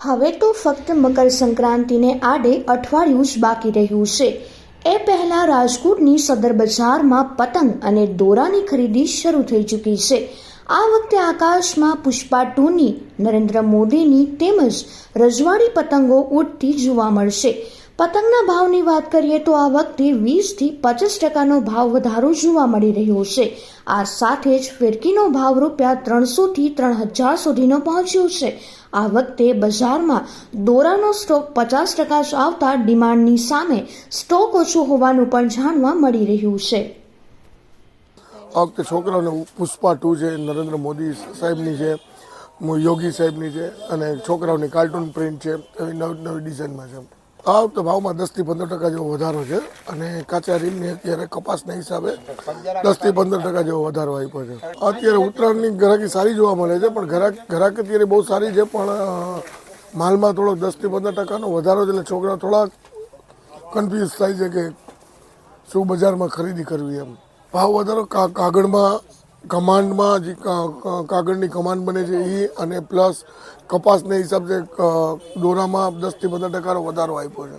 હવે તો ફક્ત મકર સંક્રાંતિને આડે અઠવાડિયું જ બાકી રહ્યું છે। એ પહેલા રાજકોટની સદર બજારમાં પતંગ અને દોરાની ખરીદી શરૂ થઈ ચૂકી છે। આ વખતે આકાશમાં પુષ્પા 2ની નરેન્દ્ર મોદીની તેમજ રજવાડી પતંગો ઉડતી જોવા મળશે। પતંગના ભાવની વાત કરીએ તો આ વખતે 20 થી 25% ભાવ વધારો જોવા મળી રહ્યો છે। આ સાથે જ ફિરકીનો ભાવ રૂપિયા 300 થી 3000 સુધીનો પહોંચ્યો છે। આ વખતે બજારમાં દોરાનો સ્ટોક 50% જ આવતા ડિમાન્ડની સામે સ્ટોક ઓછો હોવાનું પણ જાણવા મળી રહ્યું છે। આ વખતે છોકરાઓને પુષ્પા 2 છે, નરેન્દ્ર મોદી સાહેબની છે, યોગી સાહેબની છે અને છોકરાઓની કાર્ટૂન પ્રિન્ટ છે, એવી નવી ડિઝાઇનમાં છે। આ વખતે ભાવમાં 10 થી 15% જેવો વધારો છે અને કાચા રીલની અત્યારે કપાસના હિસાબે 10 થી 15% જેવો વધારો આપ્યો છે। અત્યારે ઉત્તરાયણની ગ્રાહકી સારી જોવા મળે છે, પણ ગ્રાહક અત્યારે બહુ સારી છે, પણ માલમાં થોડોક 10 થી 15%નો વધારો છે, એટલે છોકરાઓ થોડાક કન્ફ્યુઝ થાય છે કે શું બજારમાં ખરીદી કરવી એમ। ભાવ વધારો કાગળમાં કમાન્ડમાં જે કાગળની કમાન્ડ બને છે એ અને પ્લસ કપાસના હિસાબે દોરામાં 10 થી 15% વધારો આપ્યો છે।